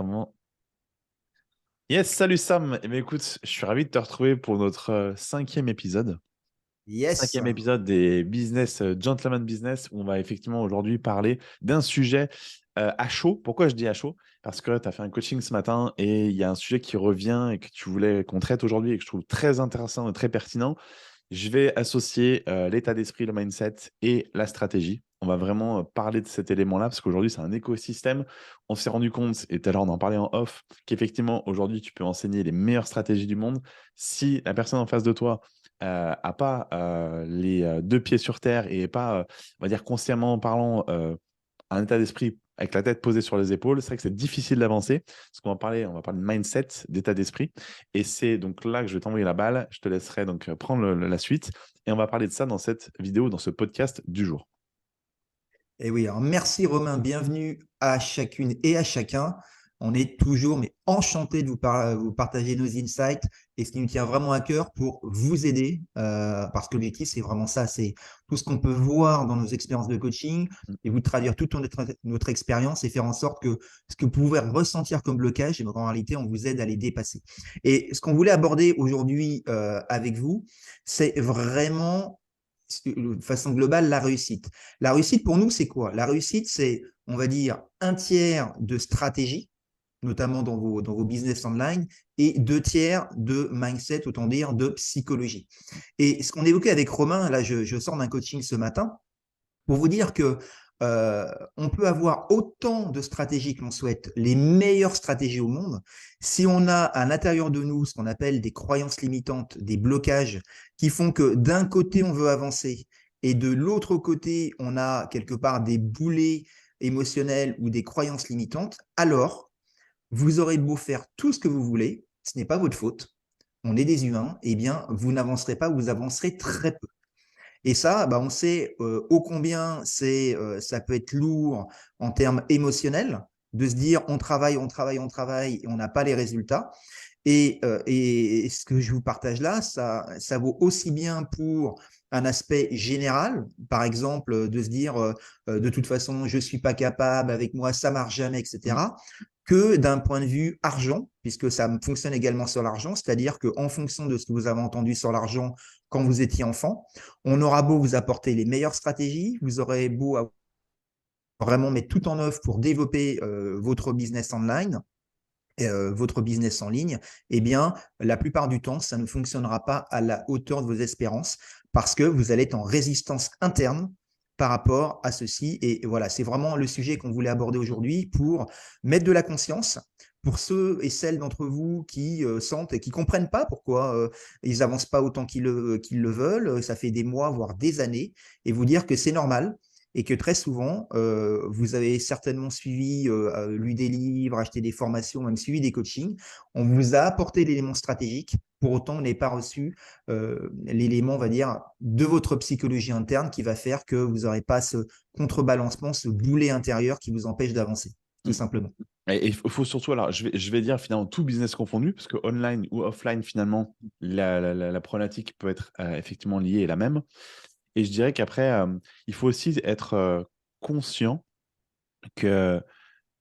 Enregistrement. Yes, salut Sam. Eh bien, écoute, je suis ravi de te retrouver pour notre cinquième épisode. Yes. Cinquième épisode des Business, Gentleman Business, où on va effectivement aujourd'hui parler d'un sujet à chaud. Pourquoi je dis à chaud? Parce que tu as fait un coaching ce matin et il y a un sujet qui revient et que tu voulais qu'on traite aujourd'hui et que je trouve très intéressant et très pertinent. Je vais associer l'état d'esprit, le mindset et la stratégie. On va vraiment parler de cet élément-là parce qu'aujourd'hui, c'est un écosystème. On s'est rendu compte, et tout à l'heure, on en parlait en off, qu'effectivement, aujourd'hui, tu peux enseigner les meilleures stratégies du monde. Si la personne en face de toi n'a pas les deux pieds sur terre et n'est pas, on va dire, consciemment parlant, un état d'esprit avec la tête posée sur les épaules, c'est vrai que c'est difficile d'avancer. Parce qu'on on va parler de mindset, d'état d'esprit. Et c'est donc là que je vais t'envoyer la balle. Je te laisserai donc prendre la suite. Et on va parler de ça dans cette vidéo, dans ce podcast du jour. Et oui, alors merci Romain, bienvenue à chacune et à chacun. On est toujours mais enchanté de vous partager nos insights et ce qui nous tient vraiment à cœur pour vous aider, parce que l'objectif c'est vraiment ça, c'est tout ce qu'on peut voir dans nos expériences de coaching et vous traduire toute notre expérience et faire en sorte que ce que vous pouvez ressentir comme blocage, en réalité on vous aide à les dépasser. Et ce qu'on voulait aborder aujourd'hui avec vous, c'est vraiment de façon globale la réussite. La réussite, pour nous, c'est quoi? La réussite, c'est, on va dire, un tiers de stratégie, notamment dans vos business online, et deux tiers de mindset, autant dire de psychologie. Et ce qu'on évoquait avec Romain, là, je sors d'un coaching ce matin, pour vous dire que on peut avoir autant de stratégies que l'on souhaite, les meilleures stratégies au monde. Si on a à l'intérieur de nous ce qu'on appelle des croyances limitantes, des blocages qui font que d'un côté on veut avancer et de l'autre côté on a quelque part des boulets émotionnels ou des croyances limitantes, alors vous aurez beau faire tout ce que vous voulez, ce n'est pas votre faute. On est des humains, eh bien vous n'avancerez pas, vous avancerez très peu. Et ça, bah, on sait ô combien ça peut être lourd en termes émotionnels, de se dire on travaille, on travaille, on travaille et on n'a pas les résultats. Et ce que je vous partage là, ça vaut aussi bien pour un aspect général, par exemple, de se dire de toute façon, je suis pas capable, avec moi, ça marche jamais, Mm. etc., que d'un point de vue argent, puisque ça fonctionne également sur l'argent, c'est-à-dire qu'en fonction de ce que vous avez entendu sur l'argent quand vous étiez enfant, on aura beau vous apporter les meilleures stratégies, vous aurez beau vraiment mettre tout en œuvre pour développer votre business online, votre business en ligne, eh bien, la plupart du temps, ça ne fonctionnera pas à la hauteur de vos espérances parce que vous allez être en résistance interne par rapport à ceci. Et voilà, c'est vraiment le sujet qu'on voulait aborder aujourd'hui pour mettre de la conscience pour ceux et celles d'entre vous qui sentent et qui comprennent pas pourquoi ils avancent pas autant qu'ils le veulent. Ça fait des mois, voire des années, et vous dire que c'est normal et que très souvent, vous avez certainement suivi, lu des livres, acheté des formations, même suivi des coachings. On vous a apporté l'élément stratégique, pour autant, on n'est pas reçu l'élément, on va dire, de votre psychologie interne qui va faire que vous n'aurez pas ce contrebalancement, ce boulet intérieur qui vous empêche d'avancer, tout Mm. simplement. Et il faut surtout, alors je vais dire finalement tout business confondu, parce que online ou offline, finalement, la problématique peut être effectivement liée et la même. Et je dirais qu'après, il faut aussi être conscient que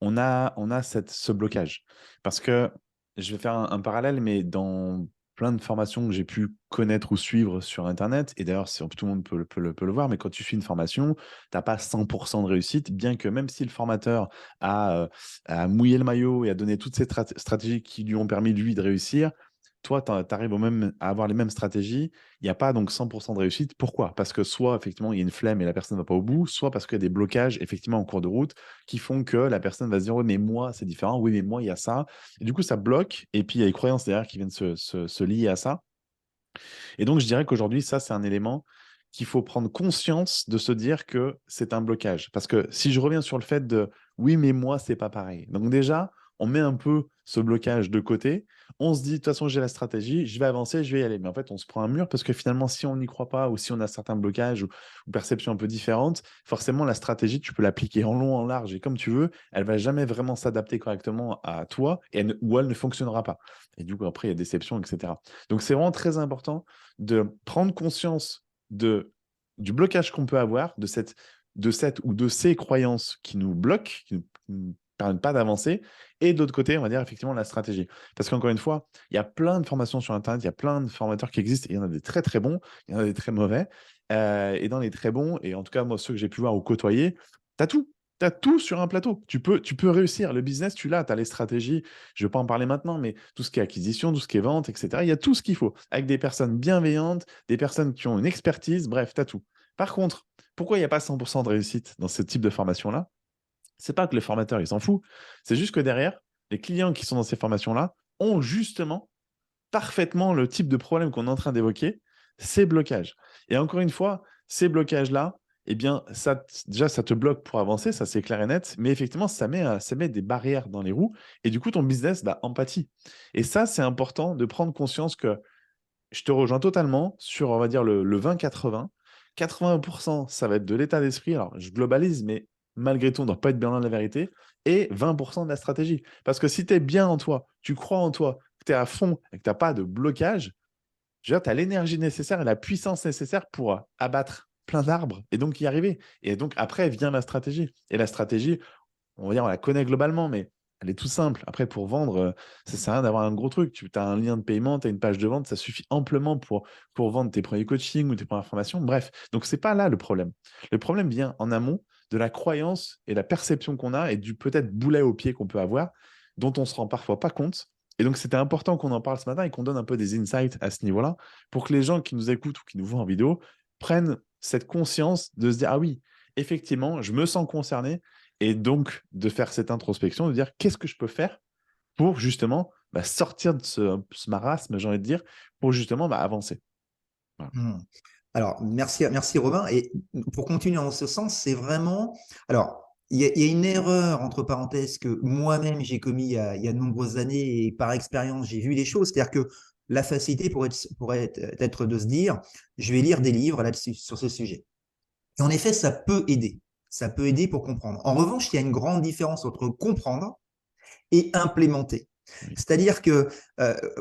on a ce blocage. Parce que je vais faire un parallèle, mais dans plein de formations que j'ai pu connaître ou suivre sur Internet, et d'ailleurs, tout le monde peut le voir, mais quand tu suis une formation, tu n'as pas 100% de réussite, bien que même si le formateur a mouillé le maillot et a donné toutes ces stratégies qui lui ont permis, lui, de réussir, toi, tu arrives à avoir les mêmes stratégies, il n'y a pas donc 100% de réussite. Pourquoi? Parce que soit, effectivement, il y a une flemme et la personne ne va pas au bout, soit parce qu'il y a des blocages, effectivement, en cours de route, qui font que la personne va se dire, oui, mais moi, c'est différent, oui, mais moi, il y a ça. Et du coup, ça bloque, et puis il y a les croyances derrière qui viennent se lier à ça. Et donc, je dirais qu'aujourd'hui, ça, c'est un élément qu'il faut prendre conscience de se dire que c'est un blocage. Parce que si je reviens sur le fait de oui, mais moi, c'est pas pareil. Donc, déjà, on met un peu ce blocage de côté. On se dit, de toute façon, j'ai la stratégie, je vais avancer, je vais y aller. Mais en fait, on se prend un mur parce que finalement, si on n'y croit pas ou si on a certains blocages ou perceptions un peu différentes, forcément, la stratégie, tu peux l'appliquer en long, en large et comme tu veux, elle va jamais vraiment s'adapter correctement à toi ou elle ne fonctionnera pas. Et du coup, après, il y a déception, etc. Donc, c'est vraiment très important de prendre conscience du blocage qu'on peut avoir, de cette ou de ces croyances qui nous bloquent, qui nous permettent pas d'avancer. Et de l'autre côté, on va dire effectivement la stratégie. Parce qu'encore une fois, il y a plein de formations sur Internet, il y a plein de formateurs qui existent, et il y en a des très très bons, il y en a des très mauvais. Et dans les très bons, et en tout cas, moi, ceux que j'ai pu voir ou côtoyer, tu as tout. Tu as tout sur un plateau. Tu peux réussir. Le business, tu l'as. Tu as les stratégies. Je ne vais pas en parler maintenant, mais tout ce qui est acquisition, tout ce qui est vente, etc. Il y a tout ce qu'il faut. Avec des personnes bienveillantes, des personnes qui ont une expertise. Bref, tu as tout. Par contre, pourquoi il n'y a pas 100% de réussite dans ce type de formation-là? C'est pas que le formateur, il s'en fout. C'est juste que derrière, les clients qui sont dans ces formations-là ont justement parfaitement le type de problème qu'on est en train d'évoquer, ces blocages. Et encore une fois, ces blocages-là, eh bien, déjà, ça te bloque pour avancer, ça c'est clair et net, mais effectivement, ça met des barrières dans les roues, et du coup, ton business empathie. Et ça, c'est important de prendre conscience que je te rejoins totalement sur, on va dire, le 20-80. 80%, ça va être de l'état d'esprit. Alors, je globalise, mais malgré tout, on ne doit pas être bien loin de la vérité. Et 20% de la stratégie. Parce que si tu es bien en toi, tu crois en toi, que tu es à fond et que tu n'as pas de blocage, tu as l'énergie nécessaire et la puissance nécessaire pour abattre plein d'arbres et donc y arriver. Et donc, après, vient la stratégie. Et la stratégie, on va dire, on la connaît globalement, mais elle est tout simple. Après, pour vendre, ça ne sert à rien d'avoir un gros truc. Tu as un lien de paiement, tu as une page de vente, ça suffit amplement pour vendre tes premiers coachings ou tes premières formations. Bref, donc ce n'est pas là le problème. Le problème vient en amont de la croyance et la perception qu'on a et du peut-être boulet au pied qu'on peut avoir, dont on ne se rend parfois pas compte. Et donc, c'était important qu'on en parle ce matin et qu'on donne un peu des insights à ce niveau-là pour que les gens qui nous écoutent ou qui nous voient en vidéo prennent cette conscience de se dire, ah oui, effectivement, je me sens concerné, et donc de faire cette introspection, de dire qu'est-ce que je peux faire pour justement sortir de ce marasme, j'ai envie de dire, pour justement avancer. Voilà. Alors, merci Robin. Et pour continuer en ce sens, c'est vraiment… Alors, il y a une erreur, entre parenthèses, que moi-même j'ai commis il y a de nombreuses années et par expérience, j'ai vu les choses. C'est-à-dire que la facilité pourrait être de se dire, je vais lire des livres là-dessus, sur ce sujet. Et en effet, ça peut aider. Ça peut aider pour comprendre. En revanche, il y a une grande différence entre comprendre et implémenter. Oui. C'est-à-dire que,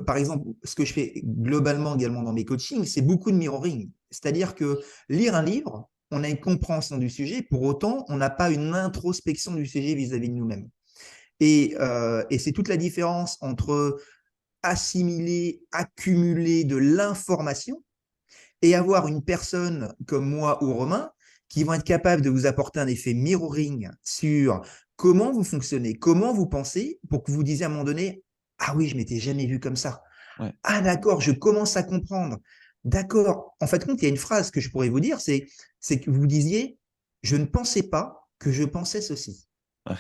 par exemple, ce que je fais globalement également dans mes coachings, c'est beaucoup de mirroring. C'est-à-dire que lire un livre, on a une compréhension du sujet, pour autant, on n'a pas une introspection du sujet vis-à-vis de nous-mêmes. Et c'est toute la différence entre assimiler, accumuler de l'information et avoir une personne comme moi ou Romain qui vont être capables de vous apporter un effet mirroring sur comment vous fonctionnez, comment vous pensez, pour que vous disiez à un moment donné, ah oui, je m'étais jamais vu comme ça. Ouais. Ah d'accord, je commence à comprendre. D'accord. En fait, il y a une phrase que je pourrais vous dire, c'est que vous disiez, je ne pensais pas que je pensais ceci. Ouais.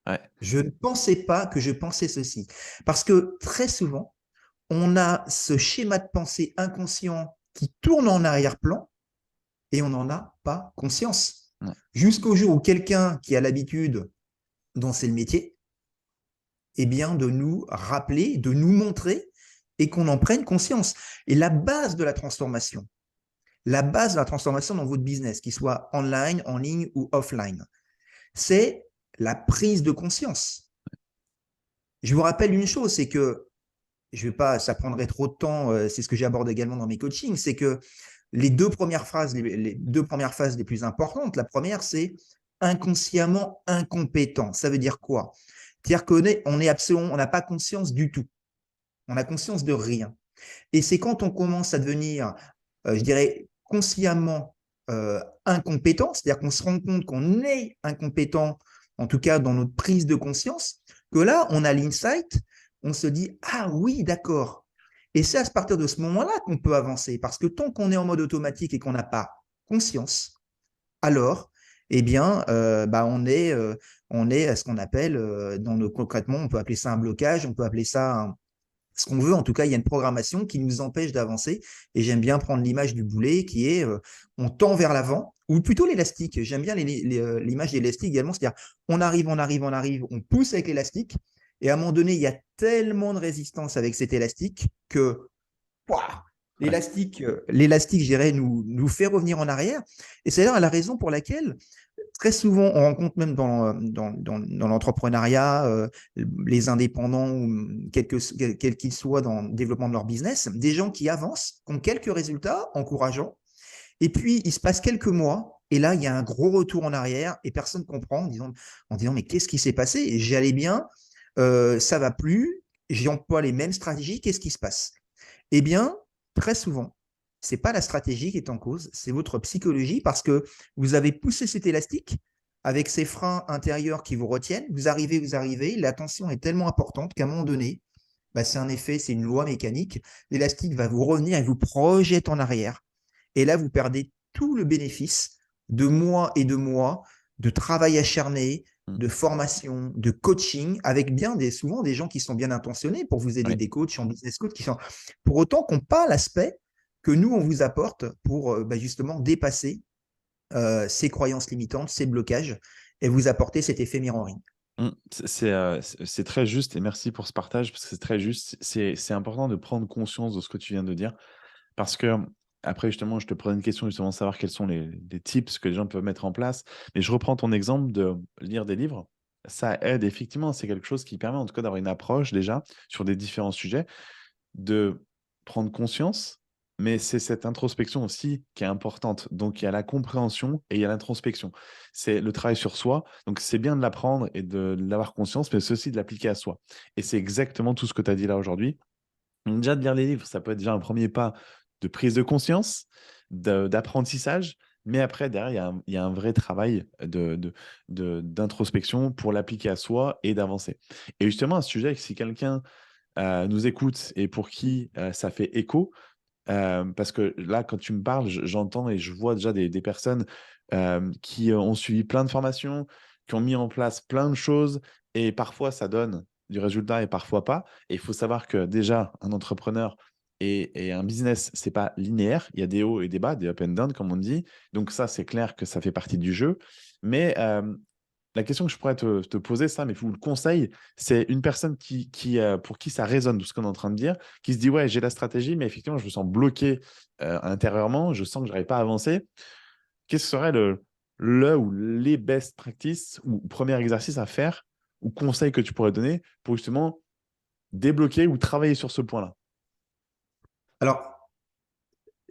Ouais. Je ne pensais pas que je pensais ceci. Parce que très souvent, on a ce schéma de pensée inconscient qui tourne en arrière-plan et on n'en a pas conscience. Ouais. Jusqu'au jour où quelqu'un qui a l'habitude, dont c'est le métier, eh bien, de nous rappeler, de nous montrer et qu'on en prenne conscience. Et la base de la transformation dans votre business, qu'il soit online, en ligne ou offline, c'est la prise de conscience. Je vous rappelle une chose, c'est que je vais pas, ça prendrait trop de temps, c'est ce que j'aborde également dans mes coachings, c'est que les deux premières phases les plus importantes, la première, c'est inconsciemment incompétent. Ça veut dire quoi? C'est-à-dire on n'a pas conscience du tout. On a conscience de rien. Et c'est quand on commence à devenir, je dirais, consciemment incompétent, c'est-à-dire qu'on se rend compte qu'on est incompétent, en tout cas dans notre prise de conscience, que là, on a l'insight, on se dit, ah oui, d'accord. Et c'est à partir de ce moment-là qu'on peut avancer, parce que tant qu'on est en mode automatique et qu'on n'a pas conscience, alors, eh bien, on est à ce qu'on appelle, concrètement, on peut appeler ça un blocage, on peut appeler ça ce qu'on veut. En tout cas, il y a une programmation qui nous empêche d'avancer. Et j'aime bien prendre l'image du boulet qui est on tend vers l'avant, ou plutôt l'élastique. J'aime bien l'image d'élastique également, c'est-à-dire on arrive, on pousse avec l'élastique. Et à un moment donné, il y a tellement de résistance avec cet élastique que l'élastique, je dirais, nous fait revenir en arrière. Et c'est d'ailleurs la raison pour laquelle très souvent, on rencontre même dans l'entrepreneuriat, les indépendants, quels qu'ils soient dans le développement de leur business, des gens qui avancent, qui ont quelques résultats encourageants, et puis il se passe quelques mois, Et là, il y a un gros retour en arrière et personne ne comprend en disant, mais qu'est-ce qui s'est passé? J'allais bien, ça va plus, j'emploie les mêmes stratégies, qu'est-ce qui se passe? Eh bien, très souvent, c'est pas la stratégie qui est en cause, c'est votre psychologie parce que vous avez poussé cet élastique avec ces freins intérieurs qui vous retiennent. Vous arrivez, la tension est tellement importante qu'à un moment donné, bah, c'est un effet, c'est une loi mécanique. L'élastique va vous revenir et vous projette en arrière. Et là, vous perdez tout le bénéfice de mois et de mois de travail acharné, Mm. de formation, de coaching, avec souvent des gens qui sont bien intentionnés pour vous aider, Oui. des coachs en business coach, pour autant qu'on pas l'aspect que nous, on vous apporte pour bah, justement dépasser ces croyances limitantes, ces blocages, et vous apporter cet effet mirroring. C'est très juste et merci pour ce partage parce que c'est très juste. C'est important de prendre conscience de ce que tu viens de dire parce que après, justement, je te pose une question justement de savoir quels sont les tips que les gens peuvent mettre en place. Mais je reprends ton exemple de lire des livres. Ça aide effectivement, c'est quelque chose qui permet en tout cas d'avoir une approche déjà sur des différents sujets, de prendre conscience, mais c'est cette introspection aussi qui est importante. Donc, il y a la compréhension et il y a l'introspection. C'est le travail sur soi. Donc, c'est bien de l'apprendre et de l'avoir conscience, mais c'est aussi de l'appliquer à soi. Et c'est exactement tout ce que tu as dit là aujourd'hui. Donc, déjà, de lire les livres, ça peut être déjà un premier pas de prise de conscience, d'apprentissage. Mais après, derrière, il y a un vrai travail d'introspection pour l'appliquer à soi et d'avancer. Et justement, un sujet, si quelqu'un nous écoutent et pour qui ça fait écho. Parce que là, quand tu me parles, j'entends et je vois déjà des personnes qui ont suivi plein de formations, qui ont mis en place plein de choses et parfois ça donne du résultat et parfois pas. Et il faut savoir que déjà, un entrepreneur et un business, c'est pas linéaire. Il y a des hauts et des bas, des up and down, comme on dit. Donc ça, c'est clair que ça fait partie du jeu. Mais la question que je pourrais te poser, ça, mais vous le conseille, c'est une personne pour qui ça résonne, tout ce qu'on est en train de dire, qui se dit, ouais, j'ai la stratégie, mais effectivement, je me sens bloqué intérieurement, je sens que je n'arrive pas à avancer. Qu'est-ce que serait le ou les best practices ou premier exercice à faire ou conseil que tu pourrais donner pour justement débloquer ou travailler sur ce point-là? Alors,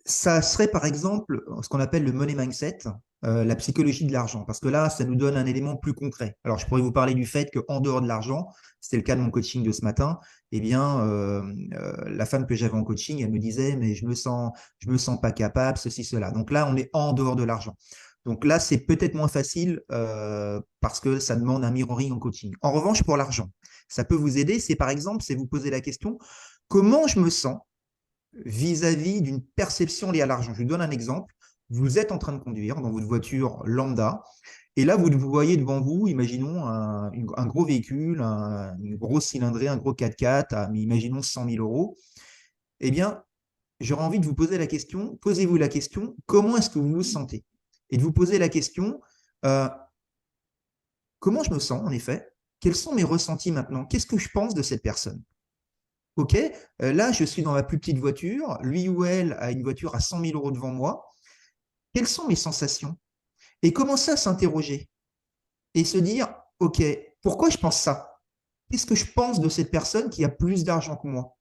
ça serait par exemple ce qu'on appelle le money mindset, la psychologie de l'argent, parce que là, ça nous donne un élément plus concret. Alors, je pourrais vous parler du fait qu'en dehors de l'argent, c'était le cas de mon coaching de ce matin, eh bien, la femme que j'avais en coaching, elle me disait, mais je me sens pas capable, ceci, cela. Donc là, on est en dehors de l'argent. Donc là, c'est peut-être moins facile parce que ça demande un mirroring en coaching. En revanche, pour l'argent, ça peut vous aider. C'est par exemple, c'est vous poser la question, comment je me sens vis-à-vis d'une perception liée à l'argent. Je vous donne un exemple. Vous êtes en train de conduire dans votre voiture lambda, et là, vous voyez devant vous, imaginons un gros véhicule, une grosse cylindrée, un gros 4x4, imaginons 100 000 euros. Eh bien, j'aurais envie de vous poser la question, posez-vous la question, comment est-ce que vous vous sentez? Et de vous poser la question, euh, comment je me sens, en effet? Quels sont mes ressentis maintenant? Qu'est-ce que je pense de cette personne? OK, là, je suis dans ma plus petite voiture. Lui ou elle a une voiture à 100 000 euros devant moi. Quelles sont mes sensations? Et commencer à s'interroger et se dire, OK, pourquoi je pense ça? Qu'est-ce que je pense de cette personne qui a plus d'argent que moi?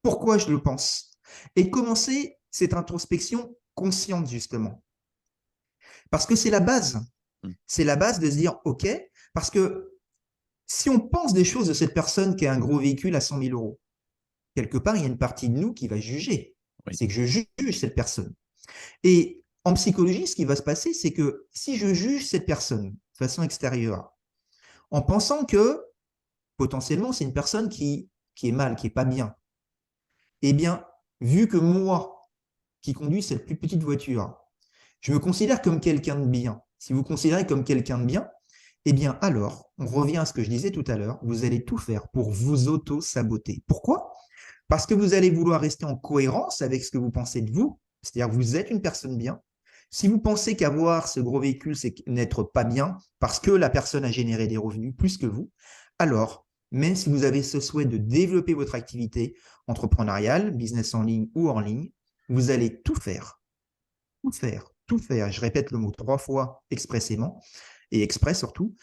Pourquoi je le pense? Et commencer cette introspection consciente, justement. Parce que c'est la base. Mm. C'est la base de se dire, OK, parce que si on pense des choses de cette personne qui a un gros véhicule à 100 000 euros, quelque part, il y a une partie de nous qui va juger. Oui. C'est que je juge cette personne. Et en psychologie, ce qui va se passer, c'est que si je juge cette personne de façon extérieure, en pensant que potentiellement c'est une personne qui est mal, qui est pas bien, eh bien, vu que moi, qui conduis cette plus petite voiture, je me considère comme quelqu'un de bien. Si vous considérez comme quelqu'un de bien, eh bien alors, on revient à ce que je disais tout à l'heure, vous allez tout faire pour vous auto-saboter. Pourquoi? Parce que vous allez vouloir rester en cohérence avec ce que vous pensez de vous, c'est-à-dire que vous êtes une personne bien. Si vous pensez qu'avoir ce gros véhicule, c'est n'être pas bien, parce que la personne a généré des revenus plus que vous, alors, même si vous avez ce souhait de développer votre activité entrepreneuriale, business en ligne ou en ligne, vous allez tout faire, tout faire, tout faire. Je répète le mot 3 fois expressément, et exprès surtout,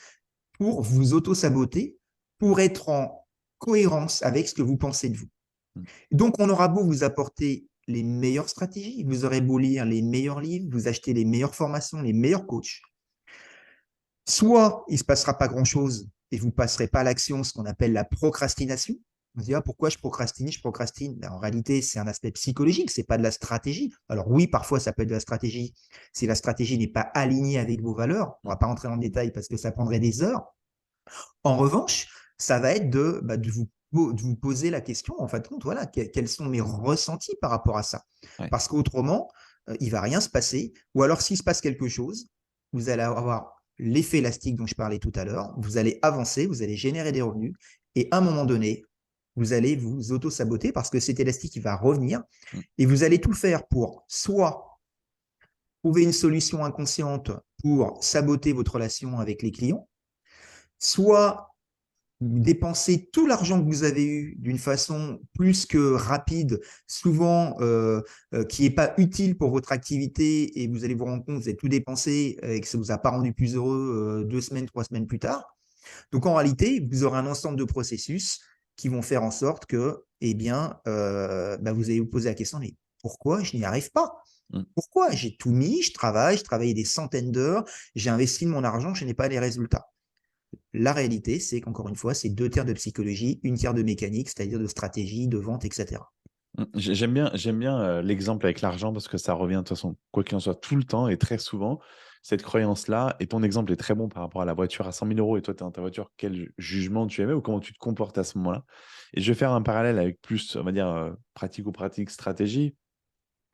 pour vous auto-saboter, pour être en cohérence avec ce que vous pensez de vous. Mm. Donc, on aura beau vous apporter les meilleures stratégies. Vous aurez beau lire les meilleurs livres, vous acheter les meilleures formations, les meilleurs coachs. Soit il ne se passera pas grand-chose et vous ne passerez pas à l'action, ce qu'on appelle la procrastination. On se dit, ah, pourquoi je procrastine? Je procrastine. Ben, en réalité, c'est un aspect psychologique, ce n'est pas de la stratégie. Alors oui, parfois, ça peut être de la stratégie si la stratégie n'est pas alignée avec vos valeurs. On ne va pas rentrer dans le détail parce que ça prendrait des heures. En revanche, ça va être de vous poser la question, en fait, compte, voilà, quels sont mes ressentis par rapport à ça. Ouais. Parce qu'autrement, il ne va rien se passer. Ou alors, s'il se passe quelque chose, vous allez avoir l'effet élastique dont je parlais tout à l'heure. Vous allez avancer, vous allez générer des revenus. Et à un moment donné, vous allez vous auto-saboter parce que cet élastique, il va revenir. Mm. Et vous allez tout faire pour soit trouver une solution inconsciente pour saboter votre relation avec les clients, soit dépenser tout l'argent que vous avez eu d'une façon plus que rapide, souvent qui n'est pas utile pour votre activité, et vous allez vous rendre compte que vous avez tout dépensé et que ça ne vous a pas rendu plus heureux 2 semaines, 3 semaines plus tard. Donc en réalité, vous aurez un ensemble de processus qui vont faire en sorte que, eh bien, vous allez vous poser la question, mais pourquoi je n'y arrive pas? Mm. Pourquoi? J'ai tout mis, je travaille des centaines d'heures, j'ai investi de mon argent, je n'ai pas les résultats. La réalité, c'est qu'encore une fois, c'est 2 tiers de psychologie, 1 tiers de mécanique, c'est-à-dire de stratégie, de vente, etc. J'aime bien l'exemple avec l'argent parce que ça revient de toute façon, quoi qu'il en soit, tout le temps et très souvent, cette croyance-là. Et ton exemple est très bon par rapport à la voiture à 100 000 euros et toi, tu es dans ta voiture, quel jugement tu émets ou comment tu te comportes à ce moment-là. Et je vais faire un parallèle avec plus, on va dire, pratico-pratique, stratégie.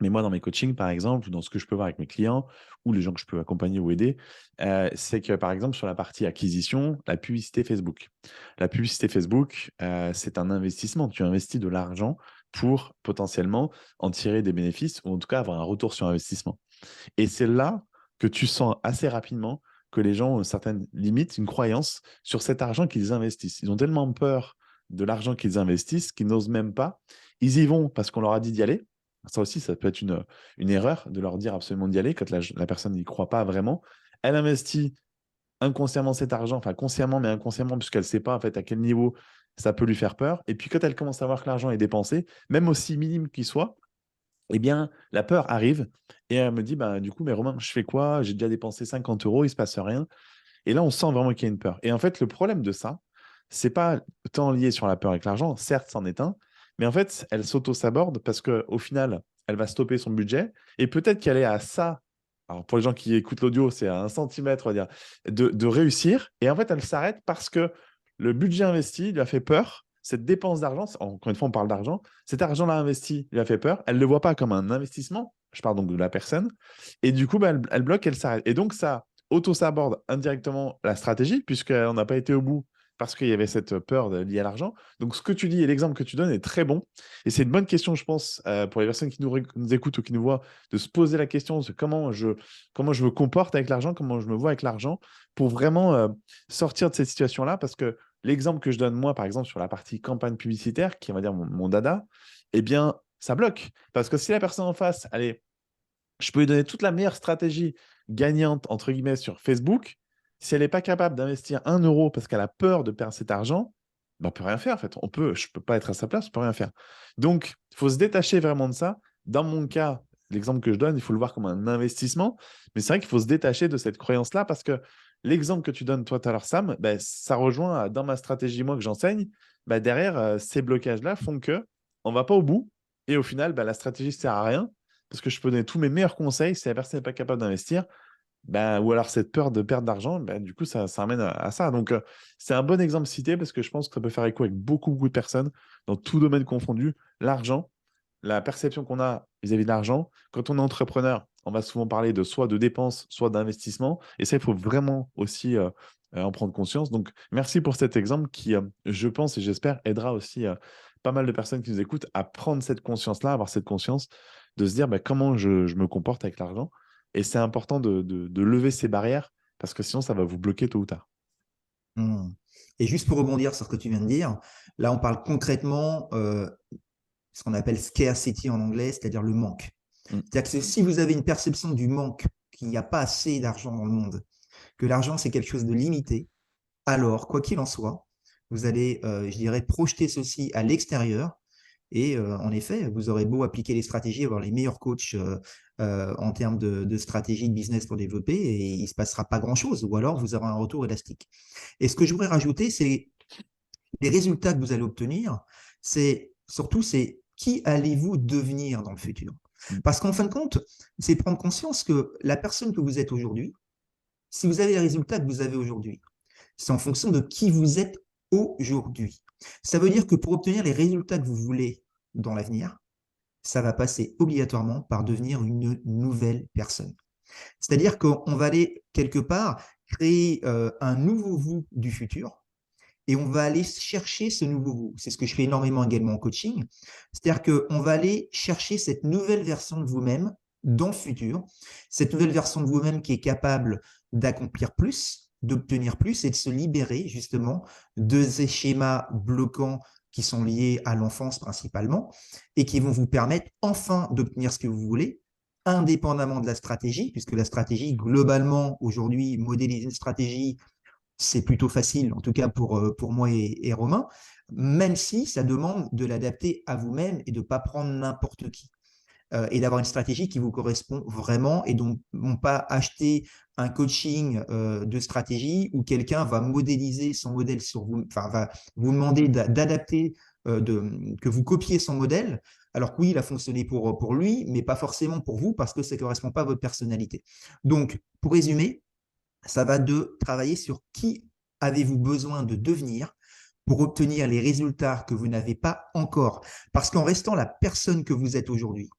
Mais moi, dans mes coachings, par exemple, ou dans ce que je peux voir avec mes clients, ou les gens que je peux accompagner ou aider, c'est que, par exemple, sur la partie acquisition, la publicité Facebook. La publicité Facebook, c'est un investissement. Tu investis de l'argent pour potentiellement en tirer des bénéfices, ou en tout cas avoir un retour sur investissement. Et c'est là que tu sens assez rapidement que les gens ont une certaine limite, une croyance sur cet argent qu'ils investissent. Ils ont tellement peur de l'argent qu'ils investissent qu'ils n'osent même pas. Ils y vont parce qu'on leur a dit d'y aller. Ça aussi, ça peut être une erreur de leur dire absolument d'y aller quand la personne n'y croit pas vraiment. Elle investit inconsciemment cet argent, enfin consciemment mais inconsciemment, puisqu'elle ne sait pas en fait à quel niveau ça peut lui faire peur. Et puis quand elle commence à voir que l'argent est dépensé, même aussi minime qu'il soit, eh bien, la peur arrive et elle me dit, bah, du coup, mais Romain, je fais quoi? J'ai déjà dépensé 50 euros, il ne se passe rien. Et là, on sent vraiment qu'il y a une peur. Et en fait, le problème de ça, c'est pas tant lié sur la peur avec l'argent, certes, c'en est un, mais en fait, elle s'auto-saborde parce qu'au final, elle va stopper son budget et peut-être qu'elle est à ça. Alors, pour les gens qui écoutent l'audio, c'est à 1 centimètre, on va dire, de réussir. Et en fait, elle s'arrête parce que le budget investi lui a fait peur. Cette dépense d'argent, encore une fois, on parle d'argent, cet argent-là investi lui a fait peur. Elle ne le voit pas comme un investissement. Je parle donc de la personne. Et du coup, bah, elle bloque, elle s'arrête. Et donc, ça auto-saborde indirectement la stratégie, puisqu'on n'a pas été au bout parce qu'il y avait cette peur liée à l'argent. Donc, ce que tu dis et l'exemple que tu donnes est très bon. Et c'est une bonne question, je pense, pour les personnes qui nous écoutent ou qui nous voient, de se poser la question de comment je me comporte avec l'argent, comment je me vois avec l'argent, pour vraiment sortir de cette situation-là. Parce que l'exemple que je donne, moi, par exemple, sur la partie campagne publicitaire, qui est, on va dire, mon dada, eh bien, ça bloque. Parce que si la personne en face, allez, je peux lui donner toute la meilleure stratégie gagnante, entre guillemets, sur Facebook. Si elle n'est pas capable d'investir 1 euro parce qu'elle a peur de perdre cet argent, bah, on ne peut rien faire en fait. Je ne peux pas être à sa place, on ne peut rien faire. Donc, il faut se détacher vraiment de ça. Dans mon cas, l'exemple que je donne, il faut le voir comme un investissement. Mais c'est vrai qu'il faut se détacher de cette croyance-là parce que l'exemple que tu donnes toi tout à l'heure, Sam, bah, ça rejoint dans ma stratégie, moi, que j'enseigne. Bah, derrière, ces blocages-là font que on ne va pas au bout. Et au final, bah, la stratégie ne sert à rien parce que je peux donner tous mes meilleurs conseils. Si la personne n'est pas capable d'investir, ben, ou alors cette peur de perdre d'argent, ben, du coup, ça amène à ça. Donc, c'est un bon exemple cité parce que je pense que ça peut faire écho avec beaucoup, beaucoup de personnes dans tout domaine confondu. L'argent, la perception qu'on a vis-à-vis de l'argent. Quand on est entrepreneur, on va souvent parler de soit de dépenses, soit d'investissement. Et ça, il faut vraiment aussi en prendre conscience. Donc, merci pour cet exemple qui, je pense et j'espère, aidera aussi pas mal de personnes qui nous écoutent à prendre cette conscience-là, avoir cette conscience de se dire bah, comment je me comporte avec l'argent. Et c'est important de lever ces barrières parce que sinon, ça va vous bloquer tôt ou tard. Hmm. Et juste pour rebondir sur ce que tu viens de dire, là, on parle concrètement ce qu'on appelle scarcity en anglais, c'est-à-dire le manque. Mm. C'est-à-dire que si vous avez une perception du manque, qu'il n'y a pas assez d'argent dans le monde, que l'argent, c'est quelque chose de limité, alors, quoi qu'il en soit, vous allez, je dirais, projeter ceci à l'extérieur Et en effet, vous aurez beau appliquer les stratégies, avoir les meilleurs coachs en termes de stratégie de business pour développer, et il ne se passera pas grand-chose, ou alors vous aurez un retour élastique. Et ce que je voudrais rajouter, c'est les résultats que vous allez obtenir, c'est qui allez-vous devenir dans le futur. Mm. Parce qu'en fin de compte, c'est prendre conscience que la personne que vous êtes aujourd'hui, si vous avez les résultats que vous avez aujourd'hui, c'est en fonction de qui vous êtes aujourd'hui. Ça veut dire que pour obtenir les résultats que vous voulez dans l'avenir, ça va passer obligatoirement par devenir une nouvelle personne. C'est-à-dire qu'on va aller quelque part créer un nouveau vous du futur et on va aller chercher ce nouveau vous. C'est ce que je fais énormément également en coaching. C'est-à-dire qu'on va aller chercher cette nouvelle version de vous-même dans le futur, cette nouvelle version de vous-même qui est capable d'accomplir plus, d'obtenir plus et de se libérer justement de ces schémas bloquants qui sont liés à l'enfance principalement et qui vont vous permettre enfin d'obtenir ce que vous voulez, indépendamment de la stratégie, puisque la stratégie, globalement, aujourd'hui, modéliser une stratégie, c'est plutôt facile, en tout cas pour moi et Romain, même si ça demande de l'adapter à vous-même et de ne pas prendre n'importe qui. Et d'avoir une stratégie qui vous correspond vraiment et donc non pas acheter un coaching de stratégie où quelqu'un va modéliser son modèle sur vous, enfin va vous demander d'adapter, que vous copiez son modèle, alors que oui, il a fonctionné pour lui, mais pas forcément pour vous parce que ça ne correspond pas à votre personnalité. Donc, pour résumer, ça va de travailler sur qui avez-vous besoin de devenir pour obtenir les résultats que vous n'avez pas encore. Parce qu'en restant la personne que vous êtes aujourd'hui,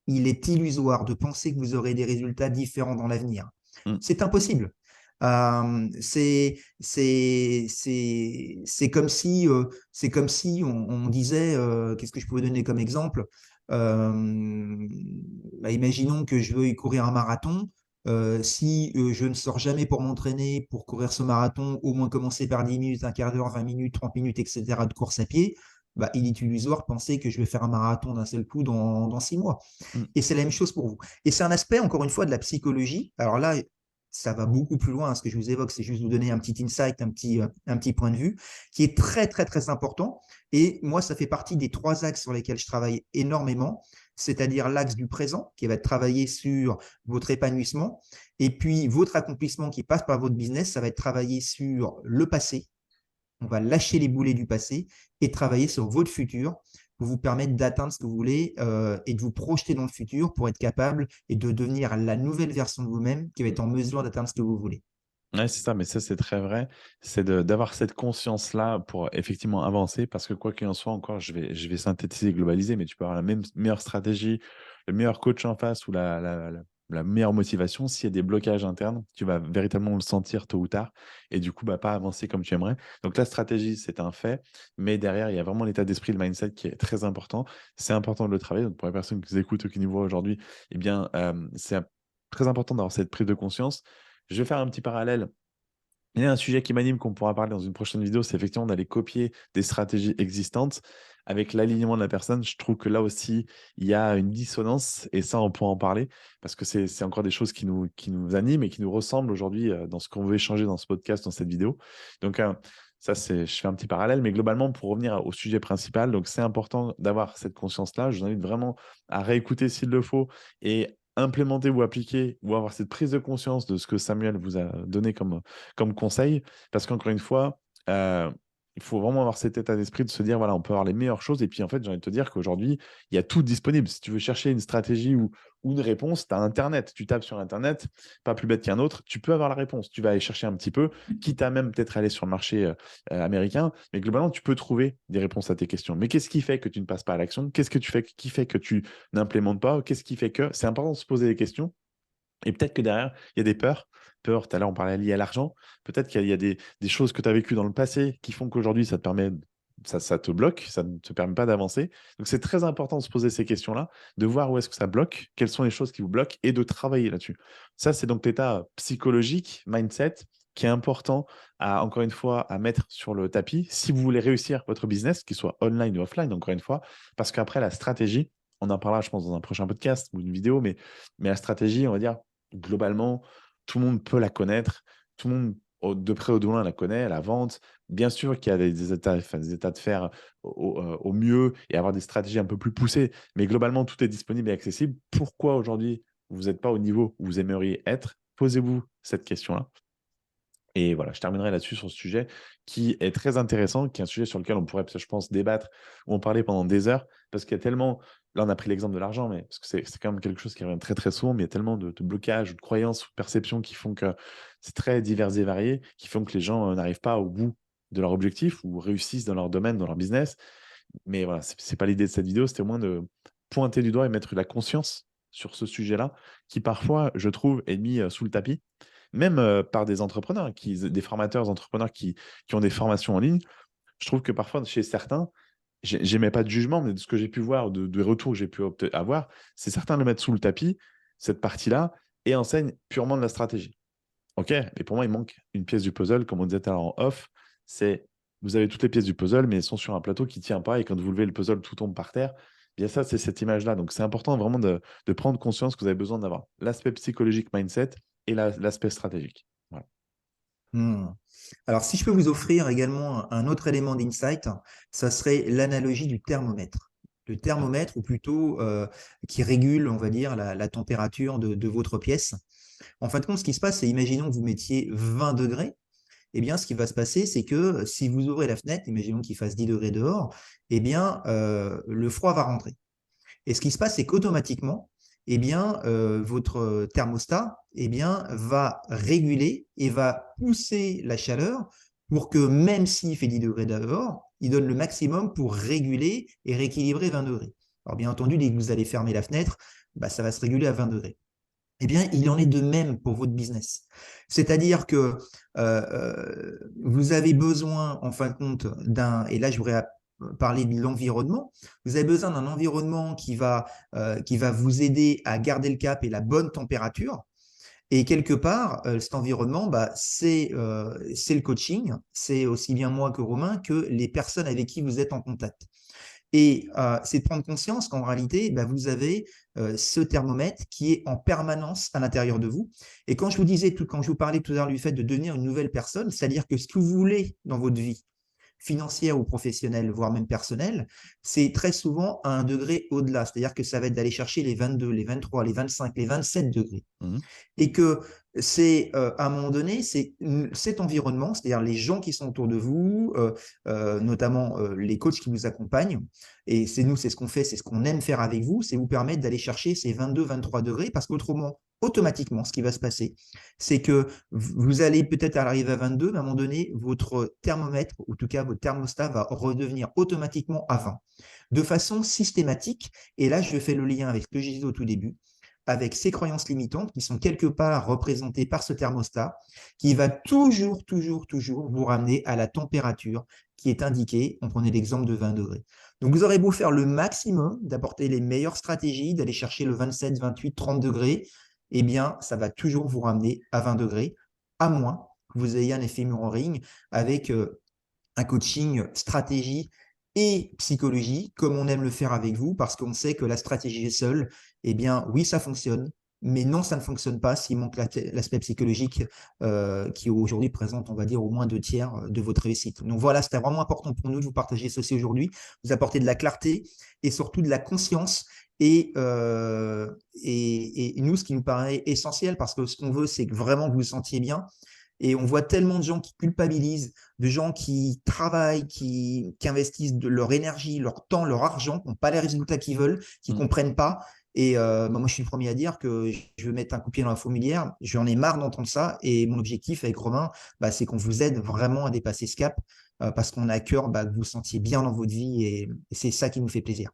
il est illusoire de penser que vous aurez des résultats différents dans l'avenir. Mm. C'est impossible. C'est comme si on disait, qu'est-ce que je pouvais donner comme exemple. Imaginons que je veuille courir un marathon. Si je ne sors jamais pour m'entraîner, pour courir ce marathon, au moins commencer par 10 minutes, un quart d'heure, 20 minutes, 30 minutes, etc. de course à pied, bah, il est illusoire de penser que je vais faire un marathon d'un seul coup dans 6 mois. Mm. Et c'est la même chose pour vous. Et c'est un aspect, encore une fois, de la psychologie. Alors là, ça va beaucoup plus loin. Ce que je vous évoque, c'est juste vous donner un petit insight, un petit point de vue, qui est très, très, très important. Et moi, ça fait partie des 3 axes sur lesquels je travaille énormément, c'est-à-dire l'axe du présent, qui va être travaillé sur votre épanouissement, et puis votre accomplissement qui passe par votre business, ça va être travaillé sur le passé. On va lâcher les boulets du passé et travailler sur votre futur pour vous permettre d'atteindre ce que vous voulez et de vous projeter dans le futur pour être capable et de devenir la nouvelle version de vous-même qui va être en mesure d'atteindre ce que vous voulez. Ouais, c'est ça, mais ça, c'est très vrai. C'est d'avoir cette conscience-là pour effectivement avancer, parce que quoi qu'il en soit, encore, je vais synthétiser et globaliser, mais tu peux avoir la même meilleure stratégie, le meilleur coach en face ou la meilleure motivation. S'il y a des blocages internes, tu vas véritablement le sentir tôt ou tard et du coup, bah, pas avancer comme tu aimerais. Donc, la stratégie, c'est un fait, mais derrière, il y a vraiment l'état d'esprit, le mindset qui est très important. C'est important de le travailler. Donc, pour les personnes qui nous écoutent ou qui nous voient aujourd'hui, eh bien, c'est très important d'avoir cette prise de conscience. Je vais faire un petit parallèle. Il y a un sujet qui m'anime qu'on pourra parler dans une prochaine vidéo, c'est effectivement d'aller copier des stratégies existantes avec l'alignement de la personne. Je trouve que là aussi, il y a une dissonance et ça, on pourra en parler parce que c'est encore des choses qui nous animent et qui nous ressemblent aujourd'hui dans ce qu'on veut échanger dans ce podcast, dans cette vidéo. Donc, ça, je fais un petit parallèle, mais globalement, pour revenir au sujet principal, donc c'est important d'avoir cette conscience-là. Je vous invite vraiment à réécouter s'il le faut et implémenter ou appliquer ou avoir cette prise de conscience de ce que Samuel vous a donné comme conseil. Parce qu'encore une fois, il faut vraiment avoir cet état d'esprit de se dire, voilà, on peut avoir les meilleures choses. Et puis, en fait, j'ai envie de te dire qu'aujourd'hui, il y a tout disponible. Si tu veux chercher une stratégie ou une réponse, tu as Internet. Tu tapes sur Internet, pas plus bête qu'un autre, tu peux avoir la réponse. Tu vas aller chercher un petit peu, quitte à même peut-être aller sur le marché américain. Mais globalement, tu peux trouver des réponses à tes questions. Mais qu'est-ce qui fait que tu ne passes pas à l'action? Qu'est-ce que tu fais qui fait que tu n'implémentes pas? Qu'est-ce qui fait que... C'est important de se poser des questions. Et peut-être que derrière, il y a des peurs. Peurs, tout à l'heure, on parlait liées à l'argent. Peut-être qu'il y a des choses que tu as vécues dans le passé qui font qu'aujourd'hui, ça te permet, ça te bloque, ça ne te permet pas d'avancer. Donc, c'est très important de se poser ces questions-là, de voir où est-ce que ça bloque, quelles sont les choses qui vous bloquent et de travailler là-dessus. Ça, c'est donc l'état psychologique, mindset, qui est important encore une fois, à mettre sur le tapis si vous voulez réussir votre business, qu'il soit online ou offline, encore une fois, parce qu'après, la stratégie, on en parlera, je pense, dans un prochain podcast ou une vidéo, mais la stratégie, on va dire, globalement, tout le monde peut la connaître, tout le monde de près ou de loin, la connaît, la vente. Bien sûr qu'il y a des états de faire au mieux et avoir des stratégies un peu plus poussées, mais globalement, tout est disponible et accessible. Pourquoi aujourd'hui, vous n'êtes pas au niveau où vous aimeriez être? Posez-vous cette question-là. Et voilà, je terminerai là-dessus sur ce sujet qui est très intéressant, qui est un sujet sur lequel on pourrait, je pense, débattre ou en parler pendant des heures, parce qu'il y a tellement, là on a pris l'exemple de l'argent, mais parce que c'est quand même quelque chose qui revient très très souvent, mais il y a tellement de blocages, ou de croyances ou de perceptions qui font que c'est très divers et varié, qui font que les gens n'arrivent pas au bout de leur objectif ou réussissent dans leur domaine, dans leur business. Mais voilà, c'est pas l'idée de cette vidéo, c'était au moins de pointer du doigt et mettre la conscience sur ce sujet-là, qui parfois, je trouve, est mis sous le tapis, même par des entrepreneurs, des formateurs entrepreneurs qui ont des formations en ligne. Je trouve que parfois, chez certains, j'émets pas de jugement, mais de ce que j'ai pu voir, de retours que j'ai pu avoir, c'est certains le mettent sous le tapis, cette partie-là, et enseignent purement de la stratégie. OK, mais pour moi, il manque une pièce du puzzle, comme on disait tout à l'heure en off, c'est vous avez toutes les pièces du puzzle, mais elles sont sur un plateau qui ne tient pas, et quand vous levez le puzzle, tout tombe par terre. Bien ça, c'est cette image-là. Donc, c'est important vraiment de prendre conscience que vous avez besoin d'avoir l'aspect psychologique, mindset, et l'aspect stratégique. Voilà. Hmm. Alors, si je peux vous offrir également un autre élément d'insight, ça serait l'analogie du thermomètre. Le Ouais. thermomètre, ou plutôt qui régule, on va dire, la température de votre pièce. En fin de compte, ce qui se passe, c'est imaginons que vous mettiez 20 degrés. Eh bien, ce qui va se passer, c'est que si vous ouvrez la fenêtre, imaginons qu'il fasse 10 degrés dehors, eh bien, le froid va rentrer. Et ce qui se passe, c'est qu'automatiquement, eh bien, votre thermostat, eh bien, va réguler et va pousser la chaleur pour que même s'il fait 10 degrés dehors, il donne le maximum pour réguler et rééquilibrer 20 degrés. Alors, bien entendu, dès que vous allez fermer la fenêtre, bah, ça va se réguler à 20 degrés. Eh bien, il en est de même pour votre business. C'est-à-dire que vous avez besoin, en fin de compte, et là je voudrais parler de l'environnement, vous avez besoin d'un environnement qui va vous aider à garder le cap et la bonne température. Et quelque part, cet environnement, bah, c'est le coaching, c'est aussi bien moi que Romain, que les personnes avec qui vous êtes en contact. Et c'est de prendre conscience qu'en réalité, bah, vous avez ce thermomètre qui est en permanence à l'intérieur de vous. Et quand je vous disais, quand je vous parlais tout à l'heure du fait de devenir une nouvelle personne, c'est-à-dire que ce que vous voulez dans votre vie, financière ou professionnelle, voire même personnelle, c'est très souvent à un degré au-delà. C'est-à-dire que ça va être d'aller chercher les 22, les 23, les 25, les 27 degrés. Mhm. Et que c'est à un moment donné, c'est cet environnement, c'est-à-dire les gens qui sont autour de vous, notamment les coachs qui vous accompagnent. Et c'est ce qu'on fait, c'est ce qu'on aime faire avec vous, c'est vous permettre d'aller chercher ces 22, 23 degrés, parce qu'autrement, automatiquement, ce qui va se passer, c'est que vous allez peut-être arriver à 22, mais à un moment donné, votre thermomètre, ou en tout cas votre thermostat, va redevenir automatiquement à 20, de façon systématique. Et là, je fais le lien avec ce que j'ai dit au tout début, avec ces croyances limitantes qui sont quelque part représentées par ce thermostat, qui va toujours, toujours, toujours vous ramener à la température qui est indiquée. On prenait l'exemple de 20 degrés. Donc, vous aurez beau faire le maximum, d'apporter les meilleures stratégies, d'aller chercher le 27, 28, 30 degrés, eh bien, ça va toujours vous ramener à 20 degrés, à moins que vous ayez un effet mirroring avec un coaching stratégie et psychologie, comme on aime le faire avec vous, parce qu'on sait que la stratégie seule, eh bien, oui, ça fonctionne, mais non, ça ne fonctionne pas s'il manque l'aspect psychologique qui aujourd'hui présente, on va dire, au moins 2 tiers de votre réussite. Donc voilà, c'était vraiment important pour nous de vous partager ceci aujourd'hui, vous apporter de la clarté et surtout de la conscience. Et nous, ce qui nous paraît essentiel, parce que ce qu'on veut, c'est que vraiment vous vous sentiez bien. Et on voit tellement de gens qui culpabilisent, de gens qui travaillent, qui investissent de leur énergie, leur temps, leur argent, qui n'ont pas les résultats qu'ils veulent, qui ne Mhm. comprennent pas. Et bah, moi, je suis le premier à dire que je veux mettre un coup de pied dans la fourmilière. J'en ai marre d'entendre ça. Et mon objectif avec Romain, bah, c'est qu'on vous aide vraiment à dépasser ce cap parce qu'on a à cœur bah, que vous vous sentiez bien dans votre vie et c'est ça qui nous fait plaisir.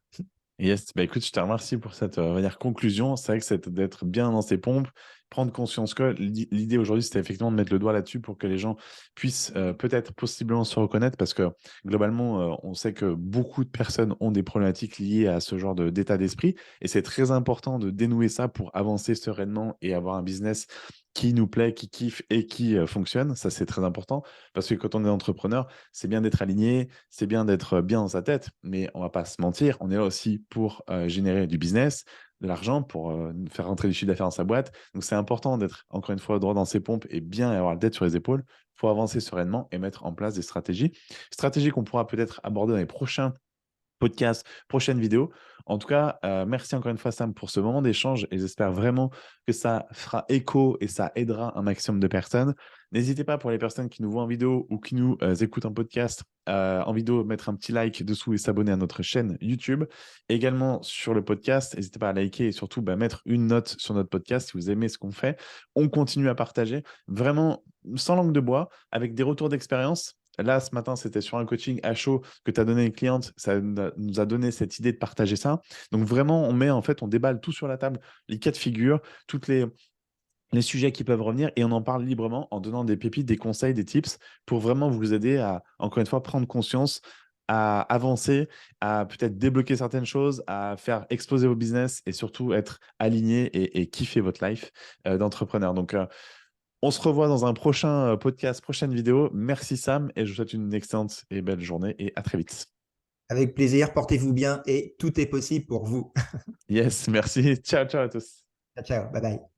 Yes, bah écoute, je te remercie pour cette on va dire, conclusion. C'est vrai que c'est d'être bien dans ses pompes, prendre conscience que l'idée aujourd'hui, c'était effectivement de mettre le doigt là-dessus pour que les gens puissent peut-être possiblement se reconnaître parce que globalement, on sait que beaucoup de personnes ont des problématiques liées à ce genre d'état d'esprit et c'est très important de dénouer ça pour avancer sereinement et avoir un business qui nous plaît, qui kiffe et qui fonctionne. Ça, c'est très important parce que quand on est entrepreneur, c'est bien d'être aligné, c'est bien d'être bien dans sa tête, mais on va pas se mentir, on est là aussi pour générer du business, de l'argent, pour faire rentrer du chiffre d'affaires dans sa boîte. Donc, c'est important d'être, encore une fois, droit dans ses pompes et bien avoir la tête sur les épaules. Il faut avancer sereinement et mettre en place des stratégies. Stratégies qu'on pourra peut-être aborder dans les prochains podcast, prochaine vidéo. En tout cas, merci encore une fois, Sam, pour ce moment d'échange et j'espère vraiment que ça fera écho et ça aidera un maximum de personnes. N'hésitez pas, pour les personnes qui nous voient en vidéo ou qui nous écoutent en podcast, en vidéo, mettre un petit like dessous et s'abonner à notre chaîne YouTube. Également sur le podcast, n'hésitez pas à liker et surtout mettre une note sur notre podcast si vous aimez ce qu'on fait. On continue à partager vraiment sans langue de bois, avec des retours d'expérience. Là, ce matin, c'était sur un coaching à chaud que tu as donné à une cliente. Ça nous a donné cette idée de partager ça. Donc, vraiment, on déballe tout sur la table, les cas de figure, toutes les sujets qui peuvent revenir et on en parle librement en donnant des pépites, des conseils, des tips pour vraiment vous aider à, encore une fois, prendre conscience, à avancer, à peut-être débloquer certaines choses, à faire exploser vos business et surtout être aligné et kiffer votre life d'entrepreneur. Donc, on se revoit dans un prochain podcast, prochaine vidéo. Merci Sam et je vous souhaite une excellente et belle journée et à très vite. Avec plaisir, portez-vous bien et tout est possible pour vous. Yes, merci. Ciao, ciao à tous. Ciao, ciao, bye bye.